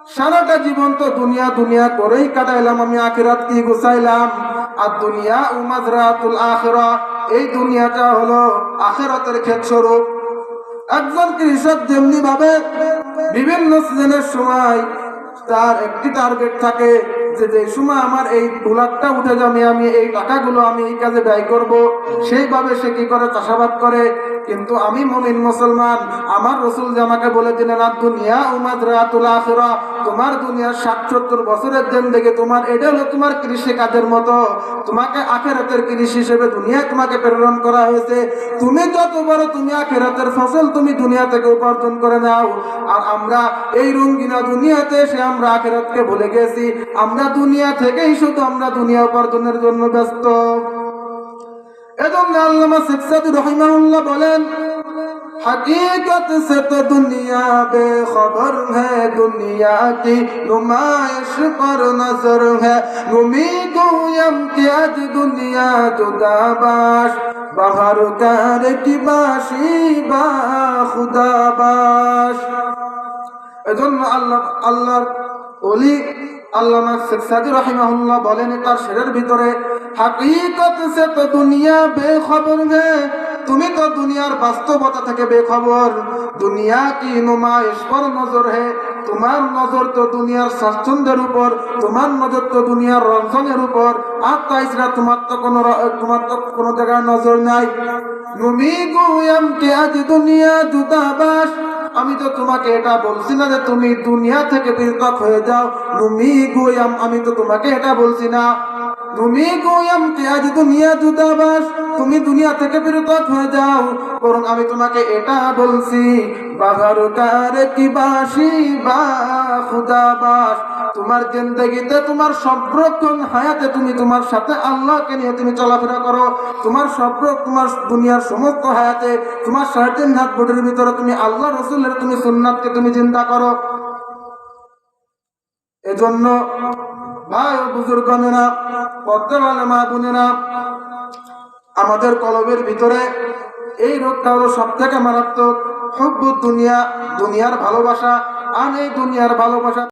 সারাটা জীবন তো দুনিয়া দুনিয়া করেই কাটাইলাম, আমি আখিরাত কি গুছাইলাম? আর দুনিয়া মাযরাতুল আখিরা, এই দুনিয়াটা হলো আখিরাতের ক্ষেত স্বরূপ। একজন কৃষক যেমনি ভাবে বিভিন্ন সিজনের সময় তার একটি টার্গেট থাকে যে যে সময় আমার এই দুলাখটা উঠে যাবে, আমি এই টাকাগুলো আমি এই কাজে ব্যয় করব, সেইভাবে সে কি করে? চাষাবাদ করে। কিন্তু আমি মুমিন মুসলমান, আমার রাসূল যে আমাকে বলে দিলেন দুনিয়া মাযরাতুল আখিরা, তোমার দুনিয়ার 60-70 বছরের জিন্দেগি তোমার এটা হলো তোমার কৃষি কাজের মতো, তোমাকে আখিরাতের কৃষি হিসেবে দুনিয়া তোমাকে প্রেরণ করা হয়েছে। তুমি যত বড় তুমি আখিরাতের ফসল তুমি দুনিয়া থেকে উপার্জন করে নাও। আর আমরা এই রঙিনা দুনিয়াতে এসে আমরা আখিরাতকে ভুলে গেছি। আমরা দুনিয়া থেকেই শুধু আমরা দুনিয়া উপার্জনের জন্য ব্যস্ত। এজন্য আল্লামা শেখ সাদী রাহিমাহুল্লাহ বলেন, हकीकत से तो दुनिया बेखबर है, दुनिया की नुमाइश पर नजर है, उम्मीदों के आज दुनिया जुदाबाश, बाहर कर की बाशी बा खुदाबाश। এজন্য আল্লাহর ওলি আল্লামা শেখ সাদী রাহিমাহুল্লাহ বলেন তার শেরের ভিতরে, হাকিকত সে তো দুনিয়া বেখবর है, তুমি তো দুনিয়ার বাস্তবতা থেকে বেখবর। দুনিয়া কি নুমাইশ পর নজর হে, তোমার নজর তো দুনিয়ার স্বাচ্ছন্দ্যের উপর, তোমার নজর তো দুনিয়ার রঞ্জনের উপর। আর তাইছাড়া তোমার তো কোনো জায়গায় নজর নাই। নুমি গুয়াম কে আজ দুনিয়া জুদাবাস, আমি তো তোমাকে এটা বলছি না যে তুমি দুনিয়া থেকে পৃথক হয়ে যাও। নুমি গুয়াম, আমি তো তোমাকে এটা বলছি না। নুমি গুয়াম কে আজ দুনিয়া জুদাবাস, তুমি দুনিয়া থেকে পৃথক হয়ে যাও, বরং আমি তোমাকে এটা বলছি বাগার কারে কি বাসি বা খুদাবাস, তোমার জিন্দেগিতে তোমার সর্বক্ষণ হায়াতে তুমি তোমার সাথে আল্লাহকে নিয়ে তুমি চলাফেরা করো। তোমার তোমার দুনিয়ার সমস্ত হায়াতে তোমার 3.5 হাত বডির ভিতরে তুমি আল্লাহ রাসূলের তুমি সুন্নাতকে তুমি চিন্তা করো। এজন্য ভাই ও বুজুর্গনেরা, পর্দাওয়ালা মা বোনেরা, আমাদের কলবের ভিতরে এই রোগটা হলো সব থেকে মারাত্মক, হুব্বুদ দুনিয়া, দুনিয়ার ভালোবাসা। আর এই দুনিয়ার ভালোবাসা